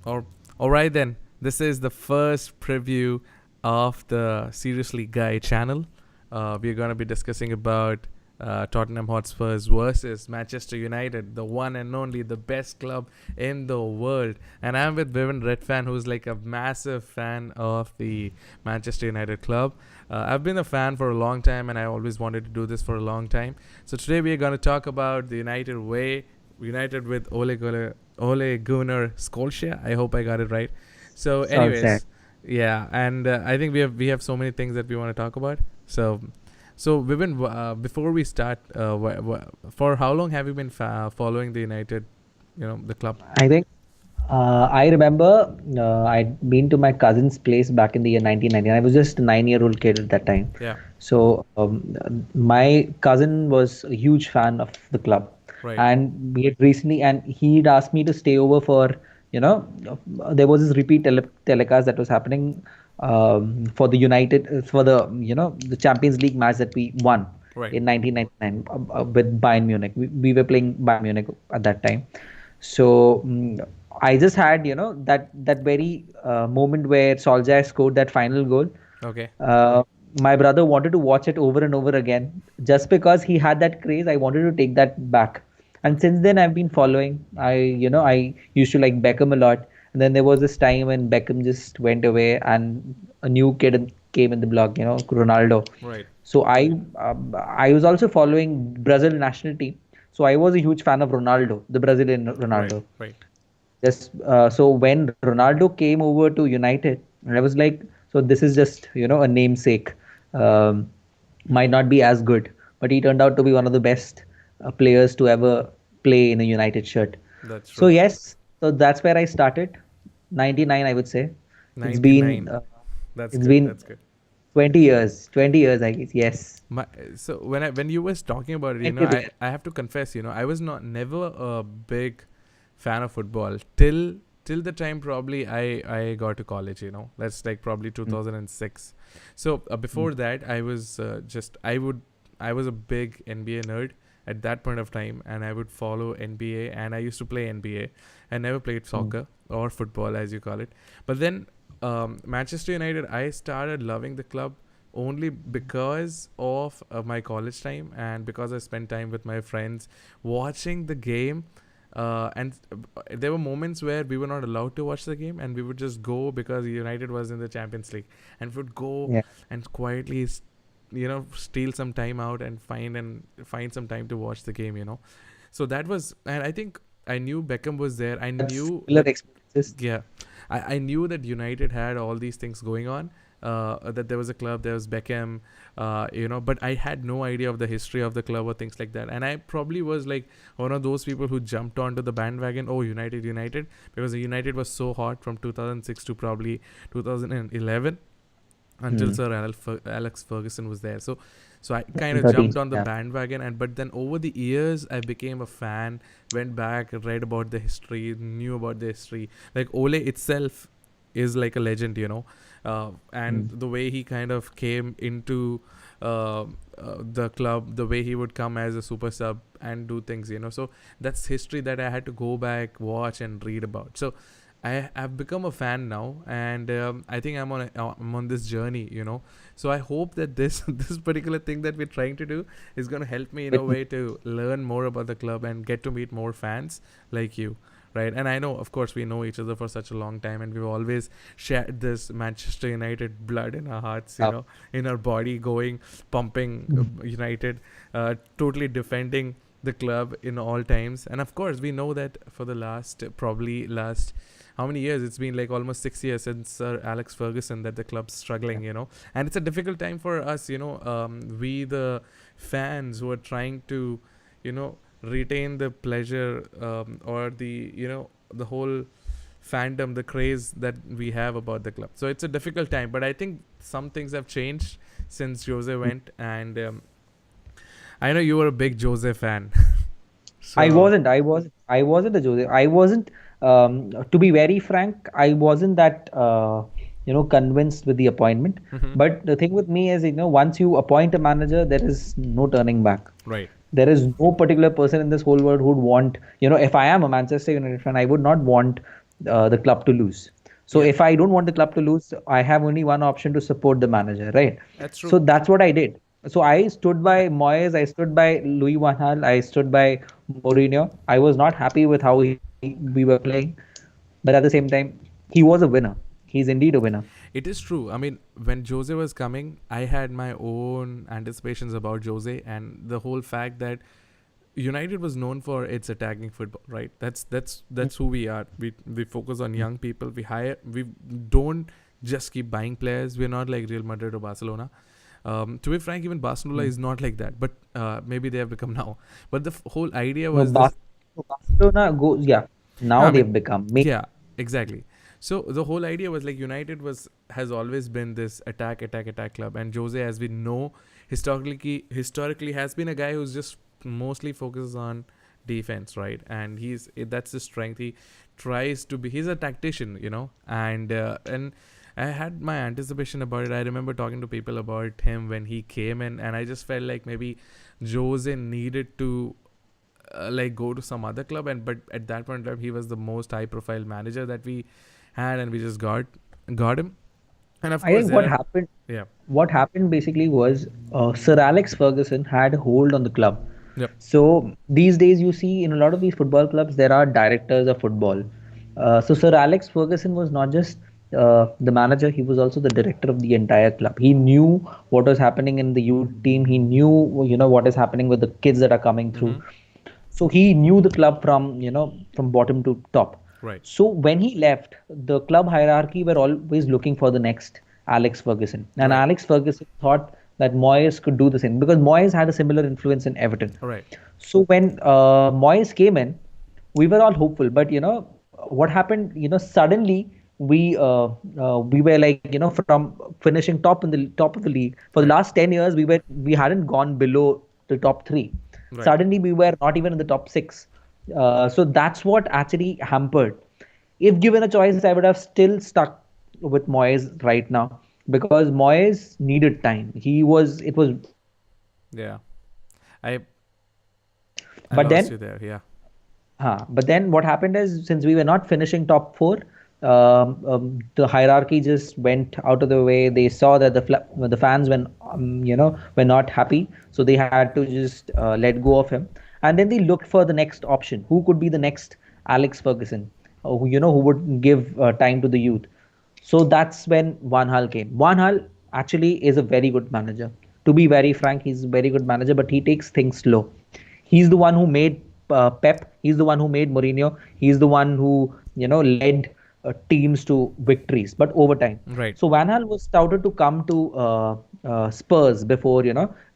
Or all right then. This is the first preview of the Seriously Guy channel. We're gonna be discussing about Tottenham Hotspurs versus Manchester United, the one and only, the best club in the world. And I'm with Vivian Redfan, who's like a massive fan of the Manchester United club. I've been a fan for a long time, and I always wanted to do this for a long time. So today we're gonna talk about the United way, United with Ole Gunnar Solskjaer. I hope I got it right. So, Solskjaer. anyways, yeah, and I think we have so many things that we want to talk about. So Vivin, before we start, for how long have you been following the United, the club? I think I remember I'd been to my cousin's place back in the year 1990. I was just a 9-year-old kid at that time. Yeah, So my cousin was a huge fan of the club, right, and we had recently, and he'd asked me to stay over for, you know, there was this repeat telecast that was happening for the United for the the Champions League match that we won right. in 1999 with Bayern Munich. We were playing Bayern Munich at that time. So I just had that very moment where Solskjaer scored that final goal. Okay, uh, my brother wanted to watch it over and over again just because he had that craze. I wanted to take that back, and since then I've been following. I used to like Beckham a lot, and then there was this time when Beckham just went away, and a new kid came in the block. Ronaldo. right, So I was also following Brazil national team. So I was a huge fan of Ronaldo, the Brazilian right, Ronaldo. right. Just so when Ronaldo came over to United, and I was like, so this is just a namesake. Um, might not be as good, but he turned out to be one of the best players to ever play in a United shirt. That's So true. yes, so that's where I started. 99, I would say. It's been 99. uh, That's it's good. been That's good. 20 years. 20 years, I guess. Yes. My, so when you was talking about it, 20 there. I have to confess, I was not never a big fan of football till the time probably I got to college. That's like probably Mm, 2006. So mm, before that, I was I was a big NBA nerd at that point of time, and I would follow NBA, and I used to play NBA. I never played mm, soccer or football as you call it, but then Manchester United, I started loving the club only because of my college time, and because I spent time with my friends watching the game. And there were moments where we were not allowed to watch the game, and we would just go because United was in the Champions League, and we would go yeah. and quietly, steal some time out and find some time to watch the game. So that was, and I think I knew Beckham was there. I That's knew similar that, experiences. yeah, I knew that United had all these things going on. That there was a club, there was Beckham, but I had no idea of the history of the club or things like that. And I probably was like one of those people who jumped onto the bandwagon, oh, United, United, because the United was so hot from 2006 to probably 2011 until Mm. Sir Alex Ferguson was there. So I kind of 13. jumped on the Yeah. bandwagon, and but then over the years I became a fan, went back, read about the history, knew about the history. Like Ole itself is like a legend, and Mm. the way he kind of came into the club, the way he would come as a super sub and do things, so that's history that I had to go back, watch, and read about. So I've become a fan now, and I think I'm on this journey, So I hope that this this particular thing that we're trying to do is going to help me in a With me. way to learn more about the club and get to meet more fans like you, right? And I know, of course, we know each other for such a long time, and we've always shared this Manchester United blood in our hearts, Uh, in our body, going pumping United, totally defending the club in all times. And of course, we know that for the last how many years, it's been like almost 6 years since Sir Alex Ferguson, that the club's struggling, and it's a difficult time for us, we the fans who are trying to, you know retain the pleasure, or the whole fandom, the craze that we have about the club. So it's a difficult time, but I think some things have changed since Jose went, and I know you were a big Jose fan. I So wasn't. I was. I wasn't a Jose. I wasn't. To be very frank, I wasn't that convinced with the appointment. mhm, But the thing with me is, once you appoint a manager, there is no turning back. right, There is no particular person in this whole world who'd want, if I am a Manchester United fan, I would not want the club to lose. So Yeah, if I don't want the club to lose, I have only one option to support the manager, right? that's So true. that's what I did. So I stood by Moyes, I stood by Louis van Gaal, I stood by Mourinho. I was not happy with how we were playing, but at the same time, he was a winner. He's indeed a winner. It is true. I mean, when Jose was coming, I had my own anticipations about Jose and the whole fact that United was known for its attacking football, right? That's who we are. We focus on young people. We don't just keep buying players. We're not like Real Madrid or Barcelona. To be frank, even Barcelona Mm. is not like that. But maybe they have become now. But the whole idea No, was this. Barcelona goes, yeah. No, Now I mean, they've become. yeah, exactly. So the whole idea was like United has always been this attack club, and Jose, as we know, historically has been a guy who's just mostly focuses on defense, right? And that's his strength. He tries to be. He's a tactician, and I had my anticipation about it. I remember talking to people about him when he came in, and I just felt like maybe Jose needed to like go to some other club, and but at that point in time he was the most high profile manager that we had, and we just got him. And of I course think there what are, happened yeah, what happened basically was Sir Alex Ferguson had a hold on the club. yep, So these days, you see in a lot of these football clubs, there are directors of football. So Sir Alex Ferguson was not just the manager; he was also the director of the entire club. He knew what was happening in the youth team. He knew, what is happening with the kids that are coming through. mm-hmm, So he knew the club from, from bottom to top. right, So when he left, the club hierarchy were always looking for the next Alex Ferguson. And right, Alex Ferguson thought that Moyes could do the same because Moyes had a similar influence in Everton. right, So when Moyes came in, we were all hopeful. But what happened? Suddenly we were like, from finishing top of the league for the right, last 10 years, we hadn't gone below the top three. right, Suddenly we were not even in the top six. So that's what actually hampered. If given a choice, I would have still stuck with Moyes right now because Moyes needed time. It was, yeah. I I but lost then you there. Yeah, But then what happened is since we were not finishing top four, the hierarchy just went out of the way. They saw that the fans were not happy, so they had to just let go of him. And then they looked for the next option. Who could be the next Alex Ferguson? Who would give time to the youth. So that's when Van Gaal came. Van Gaal actually is a very good manager. To be very frank, he's a very good manager, but he takes things slow. He's the one who made Pep. He's the one who made Mourinho. He's the one who led teams to victories, but over time. right, So Van Gaal was touted to come to Spurs before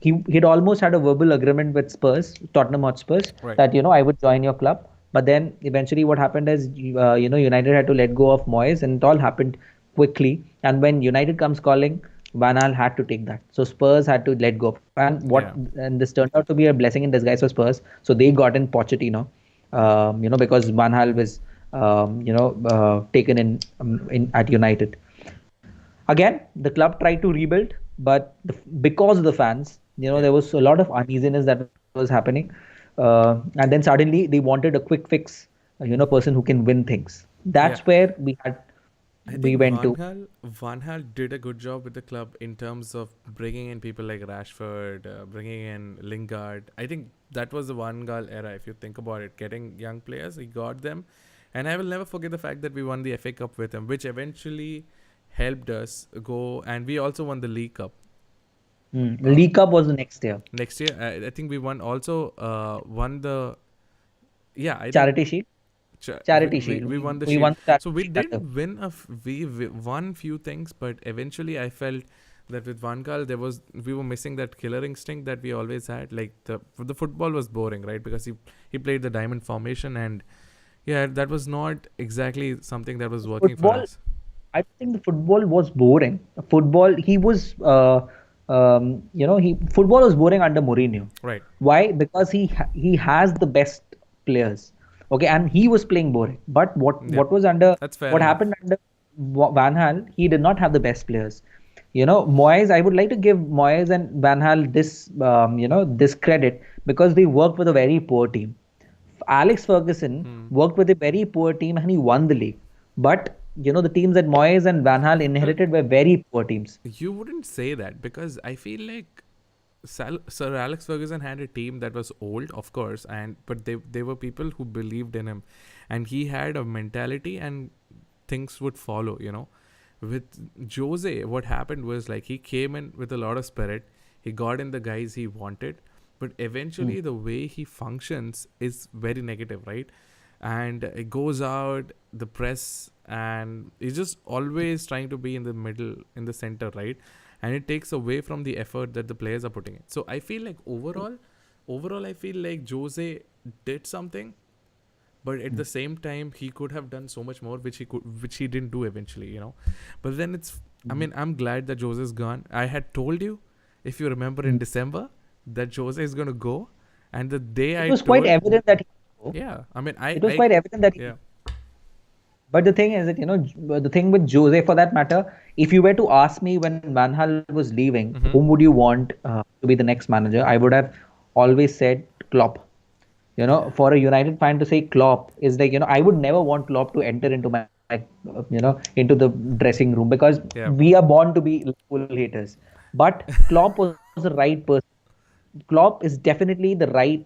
he'd almost had a verbal agreement with Spurs, Tottenham Hotspurs, right, that I would join your club. But then eventually, what happened is United had to let go of Moyes, and it all happened quickly. And when United comes calling, Van Gaal had to take that. So Spurs had to let go. yeah, And this turned out to be a blessing in disguise for Spurs. So they got in Pochettino, because Van Gaal was taken in at United. Again, the club tried to rebuild, but because of the fans, yeah, there was a lot of uneasiness that was happening. And then suddenly they wanted a quick fix, person who can win things. yeah. That's where I we think went to. Van Gaal did a good job with the club in terms of bringing in people like Rashford, bringing in Lingard. I think that was the Van Gaal era. If you think about it, getting young players, he got them, and I will never forget the fact that we won the FA Cup with him, which eventually helped us go, and we also won the League Cup uh, League Cup was the next year. next year. I think we won the, yeah, I think Charity Shield. Ch- Charity Shield. we won the We shield. won the So Charity we Shield that year. did win we won few things, but eventually I felt that with Van Gaal we were missing that killer instinct that we always had. Like the football was boring, right? Because he played the diamond formation, and yeah, that was not exactly something that was working for Football, us. I think the football was boring. Football, he was, football was boring under Mourinho. Right. Why? Because he has the best players. Okay, and he was playing boring. But Yep. That's fair what enough. happened under Van Gaal, he did not have the best players. Moyes, I would like to give Moyes and Van Gaal this credit because they worked with a very poor team. Alex Ferguson Hmm. worked with a very poor team and he won the league. But the teams that Moyes and Van Gaal Well, inherited were very poor teams. you wouldn't say that because I feel like Sir Alex Ferguson had a team that was old, of course, and but they were people who believed in him, and he had a mentality, and things would follow. With Jose, what happened was like he came in with a lot of spirit. He got in the guys he wanted, but eventually the way he functions is very negative, right? And it goes out the press, and he's just always trying to be in the middle, in the center, right? And it takes away from the effort that the players are putting in. So I feel like overall, I feel like Jose did something, but at the same time, he could have done so much more, which he didn't do eventually. But then I'm glad that Jose is gone. I had told you, if you remember in December, that Jose is going to go, and the day It I was quite told, evident that yeah, it was quite evident that yeah, but the thing is that the thing with Jose, for that matter, if you were to ask me when Van Gaal was leaving, mm-hmm, whom would you want to be the next manager, I would have always said Klopp. For a United fan to say Klopp is like, I would never want Klopp to enter into my, into the dressing room, because yeah, we are born to be Liverpool haters. But Klopp was the right person. Klopp is definitely the right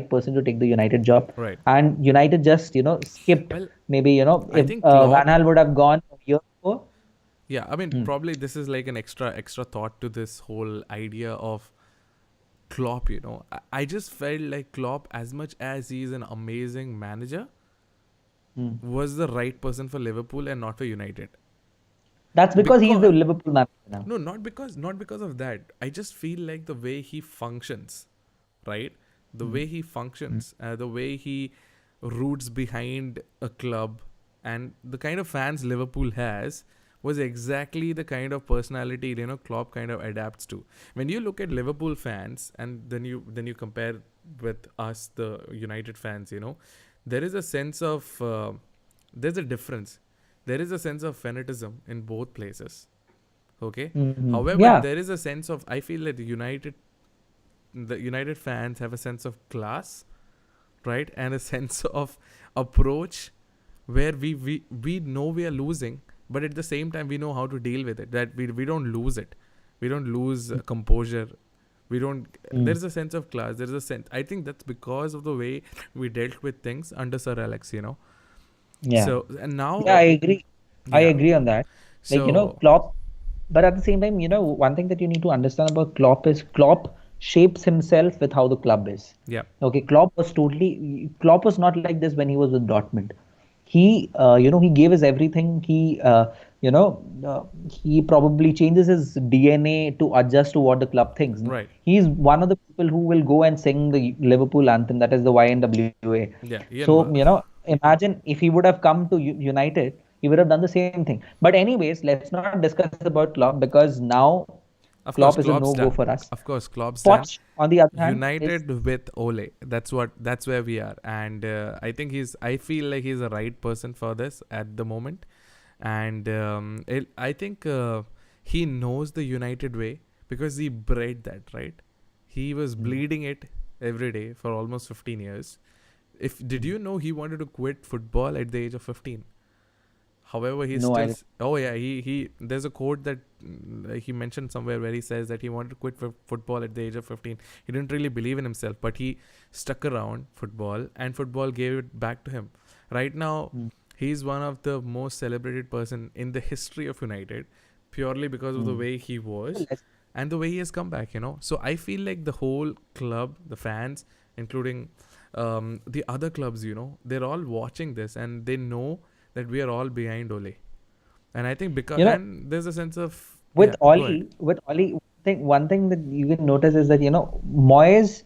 person to take the United job. right. And United just, skipped, Well, maybe, I if think Van Klopp. Gaal would have gone a year before. Yeah, I mean, Hmm. probably this is like an extra thought to this whole idea of Klopp. I just felt like Klopp, as much as he's an amazing manager, Hmm. was the right person for Liverpool and not for United. That's because he's the Because Liverpool manager now. no, not because of that. I just feel like the way he functions, right? The Hmm. way he Hmm. functions, the way he roots behind a club, and the kind of fans Liverpool has was exactly the kind of personality Klopp kind of adapts to. When you look at Liverpool fans and then you compare with us, the United fans, there is a sense of there's a difference. There is a sense of fanatism in both places. Okay. Hmm. However, Yeah. there is a sense of, I feel like the United fans have a sense of class, right, and a sense of approach where we know we are losing, but at the same time we know how to deal with it. That we don't lose it. We don't lose composure. We don't. Hmm. There's a sense of class. There's a sense. I think that's because of the way we dealt with things under Sir Alex. Yeah. So and now, Yeah, I agree. I yeah. agree on that. Like, So Klopp, but at the same time, one thing that you need to understand about Klopp is Klopp shapes himself with how the club is. yeah, Okay, Klopp was not like this when he was with Dortmund. He gave his everything. You know, he probably changes his DNA to adjust to what the club thinks. right. He's one of the people who will go and sing the Liverpool anthem, that is the YNWA. Yeah, So, imagine if he would have come to United, he would have done the same thing. But anyways, let's not discuss about Klopp, because now of Klopp course, is a Klopp's no-go done. for us. Of course, Klopp's done. Poch, on the other hand, is United with Ole. That's where we are, and I think I feel like he's the right person for this at the moment, and I think he knows the United way because he bred that, right. He was bleeding it every day for almost 15 years. Did you know he wanted to quit football at the age of 15? However, he's no still. idea. Oh yeah, he. There's a quote that he mentioned somewhere where he says that he wanted to quit football at the age of 15. He didn't really believe in himself, but he stuck around football, and football gave it back to him. Right now, he's one of the most celebrated person in the history of United, purely because of the way he was and the way he has come back. So I feel like the whole club, the fans, including the other clubs, they're all watching this and they know that we are all behind Ole. And I think because You know, and there's a sense of with yeah, go ahead. Oli, one thing that you can notice is that Moyes,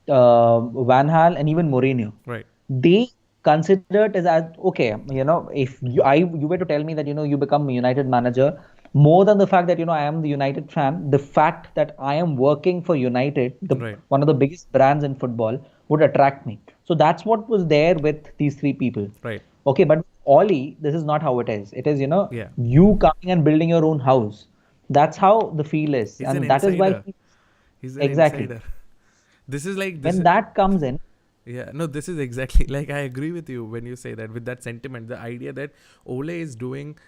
Van Gaal, and even Mourinho, Right. they consider it as okay. If you were to tell me that you become a United manager, more than the fact that I am the United fan, the fact that I am working for United, the Right. one of the biggest brands in football, would attract me. So that's what was there with these three people. Right. Okay, but Ollie, this is not how it is. It is, Yeah. you coming and building your own house. That's how the feel is. He's an And that is why insider. He's an exactly. insider. This is like this When is that comes in, Yeah, no, this is exactly like I agree with you when you say that, with that sentiment, the idea that Ole is doing,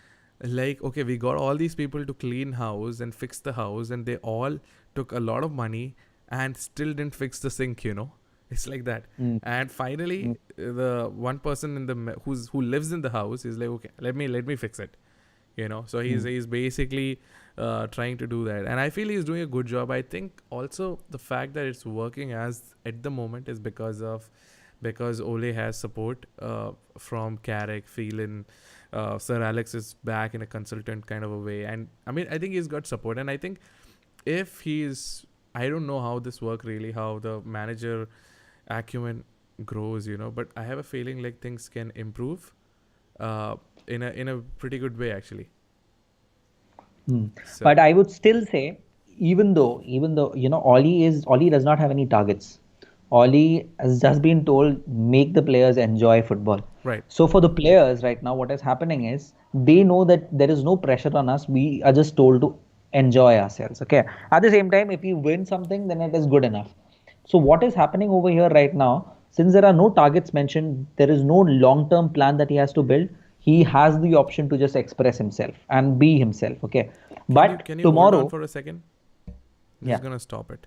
like, okay, we got all these people to clean house and fix the house, and they all took a lot of money and still didn't fix the sink. It's like that. Mm, And finally, mm, the one person in the who lives in the house is like, okay, let me fix it. So he's mm, he's basically trying to do that, and I feel he's doing a good job. I think also the fact that it's working as at the moment is because Ole has support from Carrick, Phelan. Sir Alex is back in a consultant kind of a way, and I mean, I think he's got support, and I think if he's, I don't know how this work really, how the manager acumen grows, but I have a feeling like things can improve uh, in a pretty good way actually. mm. But So I would still say, even though Ollie does not have any targets. Ollie has just been told make the players enjoy football. right, So for the players right now, what is happening is they know that there is no pressure on us. We are just told to enjoy ourselves. Okay. At the same time, if we win something, then it is good enough. So what is happening over here right now? Since there are no targets mentioned, there is no long-term plan that he has to build. He has the option to just express himself and be himself. Okay. can you But can you hold on tomorrow, for a second? I'm yeah. just gonna stop it.